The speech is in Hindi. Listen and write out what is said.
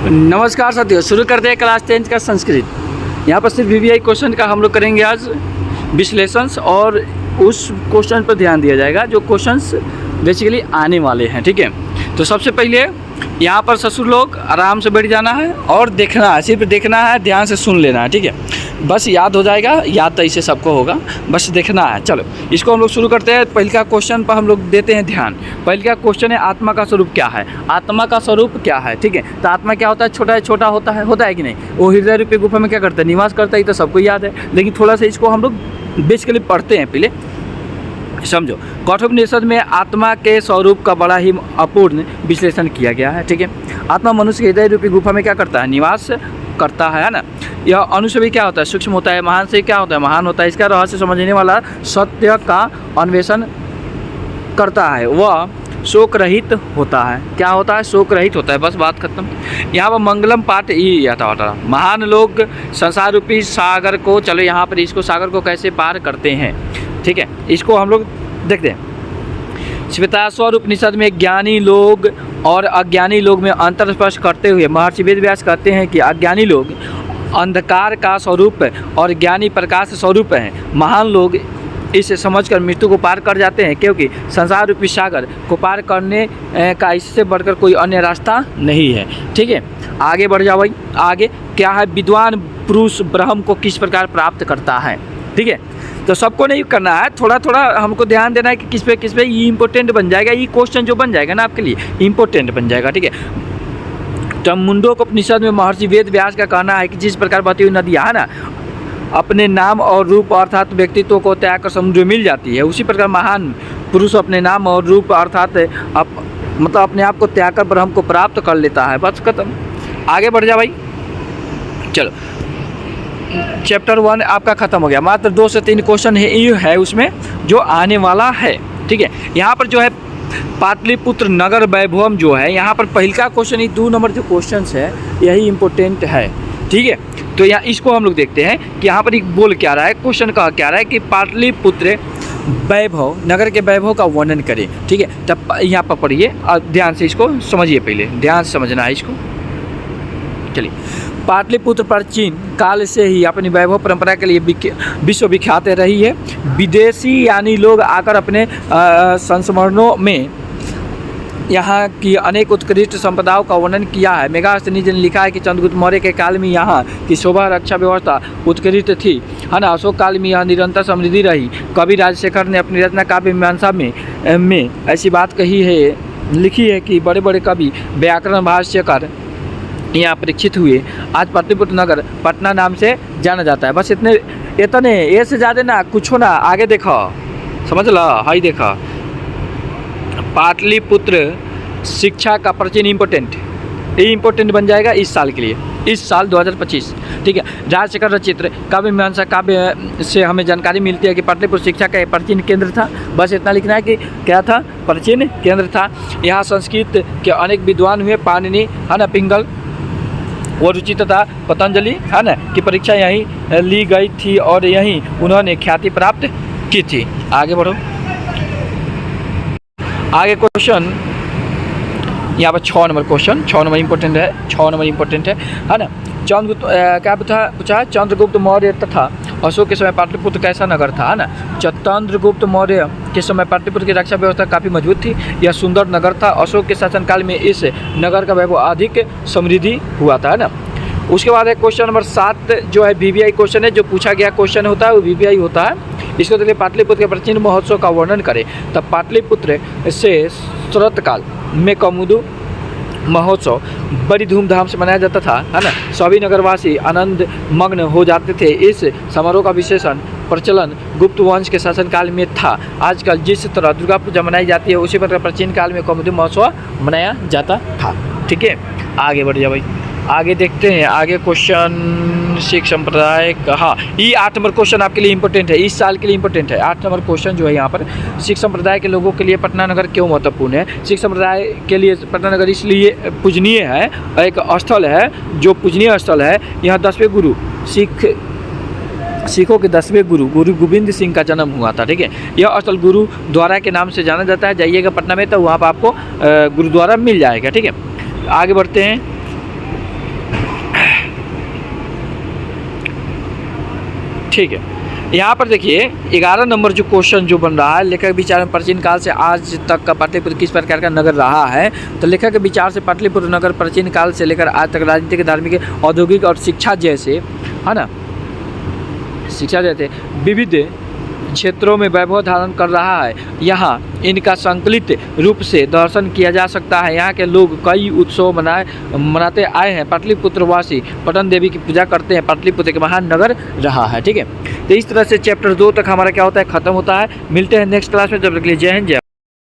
नमस्कार साथियों, शुरू करते हैं क्लास 10 का संस्कृत। यहाँ पर सिर्फ वीवीआई क्वेश्चन का हम लोग करेंगे आज विश्लेषण, और उस क्वेश्चन पर ध्यान दिया जाएगा जो क्वेश्चंस बेसिकली आने वाले हैं। ठीक है, तो सबसे पहले यहाँ पर ससुर लोग आराम से बैठ जाना है और देखना है, सिर्फ देखना है, ध्यान से सुन लेना है। ठीक है, बस याद हो जाएगा, याद तो इसे सबको होगा, बस देखना है। चलो इसको हम लोग शुरू करते हैं। पहले का क्वेश्चन पर हम लोग देते हैं ध्यान। पहले का क्वेश्चन है आत्मा का स्वरूप क्या है। आत्मा का स्वरूप क्या है? ठीक है, तो आत्मा क्या होता है? छोटा होता है कि नहीं? वो हृदय रूपी गुफा में क्या करता है? निवास करता है, ये तो सबको याद है, लेकिन थोड़ा सा इसको हम लोग बेसिकली पढ़ते हैं पहले, समझो। कठोपनिषद में आत्मा के स्वरूप का बड़ा ही अपूर्ण विश्लेषण किया गया है। ठीक है, आत्मा मनुष्य के हृदय रूपी गुफा में क्या करता है? निवास करता है ना। यह अनुसवी क्या होता है? सूक्ष्म होता है। महान से क्या होता है? महान होता है। इसका रहस्य समझने वाला सत्य का अन्वेषण करता है, वह शोक रहित होता है। क्या होता है? शोक रहित होता है। बस बात खत्म। यहाँ पर मंगलम पाठ ये आता होता। महान लोग संसार रूपी सागर को, चलो यहाँ पर इसको सागर को कैसे पार करते हैं, ठीक है, इसको हम लोग देखते हैं। श्वेताश्वर उपनिषद में ज्ञानी लोग और अज्ञानी लोग में अंतर स्पष्ट करते हुए महर्षि वेदव्यास कहते हैं कि अज्ञानी लोग अंधकार का स्वरूप और ज्ञानी प्रकाश स्वरूप हैं। महान लोग इसे समझकर मृत्यु को पार कर जाते हैं, क्योंकि संसार रूपी सागर को पार करने का इससे बढ़कर कोई अन्य रास्ता नहीं है। ठीक है, आगे बढ़ जाओ भाई। आगे क्या है? विद्वान पुरुष ब्रह्म को किस प्रकार प्राप्त करता है। ठीक है, तो सबको नहीं करना है, थोड़ा थोड़ा हमको ध्यान देना है कि किस पे ये इंपॉर्टेंट बन जाएगा। ये क्वेश्चन जो बन जाएगा ना आपके लिए इंपॉर्टेंट बन जाएगा। ठीक है, तो मुंडकोपनिषद में महर्षि वेद व्यास का कहना है कि जिस प्रकार बहती हुई नदियाँ है ना अपने नाम और रूप अर्थात व्यक्तित्व को त्याग कर समुद्र में मिल जाती है, उसी प्रकार महान पुरुष अपने नाम और रूप अर्थात मतलब अपने आप को त्याग कर ब्रह्म को प्राप्त कर लेता है। बस खत्म। आगे बढ़ जा भाई। चलो चैप्टर 1 आपका खत्म हो गया। मात्र 2 से 3 क्वेश्चन है उसमें जो आने वाला है। ठीक है, यहाँ पर जो है पाटलिपुत्र नगर वैभवम जो है, यहाँ पर पहले का क्वेश्चन ही 2 नंबर जो क्वेश्चन है यही इम्पोर्टेंट है। ठीक है, तो यहाँ इसको हम लोग देखते हैं कि यहाँ पर एक बोल क्या रहा है, क्वेश्चन का क्या रहा है कि पाटलिपुत्र वैभव नगर के वैभव का वर्णन करें। ठीक है, तब यहाँ पर पढ़िए और ध्यान से इसको समझिए, पहले ध्यान से समझना है इसको। चलिए, पाटलिपुत्र प्राचीन काल से ही अपनी वैभव परंपरा के लिए विश्व विख्यात रही है। विदेशी यानी लोग आकर अपने संस्मरणों में यहाँ की अनेक उत्कृष्ट संपदाओं का वर्णन किया है। मेगास्थनीज ने लिखा है कि चंद्रगुप्त मौर्य के काल में यहाँ की शोभा रक्षा व्यवस्था उत्कृष्ट थी, है ना। अशोक काल में यह निरंतर समृद्धि रही। कवि राजशेखर ने अपनी रचना काव्य मीमांसा में ऐसी बात लिखी है कि बड़े बड़े कवि व्याकरण भाष्यकार यहाँ परीक्षित हुए। आज पाटलिपुत्र नगर पटना नाम से जाना जाता है। बस इतने ये से ज़्यादा ना कुछ ना। आगे देखो, समझ लो। हाई देखो, पाटलिपुत्र शिक्षा का प्राचीन इम्पोर्टेंट, ये इम्पोर्टेंट बन जाएगा इस साल के लिए, इस साल 2025। ठीक है, राजशेखर रचित काव्य मीमांसा काव्य से हमें जानकारी मिलती है कि पाटलिपुत्र शिक्षा का एक प्राचीन केंद्र था। बस इतना लिखना है कि क्या था? प्राचीन केंद्र था। यहाँ संस्कृत के अनेक विद्वान हुए। पाणिनि, है ना, पिंगल और रुचि तथा पतंजलि, है ना, की परीक्षा यहीं ली गई थी और यहीं उन्होंने ख्याति प्राप्त की थी। आगे बढ़ो। आगे क्वेश्चन यहाँ पर 6 नंबर क्वेश्चन, 6 नंबर इंपॉर्टेंट है, 6 नंबर इंपॉर्टेंट है ना। चंद्रगुप्त क्या पूछा है? चंद्रगुप्त मौर्य तथा अशोक के समय पाटलिपुत्र कैसा नगर था, है ना। चंद्रगुप्त मौर्य के समय पाटलिपुत्र की रक्षा व्यवस्था काफ़ी मजबूत थी। यह सुंदर नगर था। अशोक के शासनकाल में इस नगर का वैभव अधिक समृद्धि हुआ था, है ना। उसके बाद है क्वेश्चन नंबर 7 जो है वीवीआई क्वेश्चन है, जो पूछा गया क्वेश्चन होता है वो वीवीआई होता है। इसको देखिए, पाटलिपुत्र के प्राचीन महोत्सव का वर्णन करें। तब पाटलिपुत्र से शरत काल में कौमुदी महोत्सव बड़ी धूमधाम से मनाया जाता था, है ना। सभी नगरवासी आनंद मग्न हो जाते थे। इस समारोह का विशेषण प्रचलन गुप्त वंश के शासनकाल में था। आजकल जिस तरह दुर्गा पूजा मनाई जाती है उसी प्रकार प्राचीन काल में कौमुदी महोत्सव मनाया जाता था। ठीक है, आगे बढ़ जाओ भाई। आगे देखते हैं। आगे क्वेश्चन सिख संप्रदाय का, हाँ, ये 8 नंबर क्वेश्चन आपके लिए इंपॉर्टेंट है, इस साल के लिए इंपॉर्टेंट है। 8 नंबर क्वेश्चन जो है यहाँ पर, सिख संप्रदाय के लोगों के लिए पटना नगर क्यों महत्वपूर्ण है। सिख संप्रदाय के लिए पटना नगर इसलिए पूजनीय है, एक स्थल है जो पूजनीय स्थल है। यहाँ 10वें गुरु सिखों के 10वें गुरु गोविंद सिंह का जन्म हुआ था। ठीक है, यह स्थल गुरुद्वारा के नाम से जाना जाता है। जाइएगा पटना में तो वहाँ पर आपको गुरुद्वारा मिल जाएगा। ठीक है, आगे बढ़ते हैं। ठीक है, यहाँ पर देखिए 11 नंबर जो क्वेश्चन जो बन रहा है, लेखक के विचार में प्राचीन काल से आज तक का पाटलिपुत्र किस प्रकार का नगर रहा है। तो लेखक के विचार से पाटलिपुत्र नगर प्राचीन काल से लेकर आज तक राजनीतिक, धार्मिक, औद्योगिक और शिक्षा जैसे, है ना, शिक्षा जैसे विविध क्षेत्रों में वैभव धारण कर रहा है। यहाँ इनका संकलित रूप से दर्शन किया जा सकता है। यहाँ के लोग कई उत्सव मनाते आए हैं। पाटलिपुत्र वासी पटन देवी की पूजा करते हैं। पाटलिपुत्र एक महान नगर रहा है। ठीक है, तो इस तरह से चैप्टर 2 तक हमारा क्या होता है, खत्म होता है। मिलते हैं नेक्स्ट क्लास में, जब तक के लिए जय हिंद जय।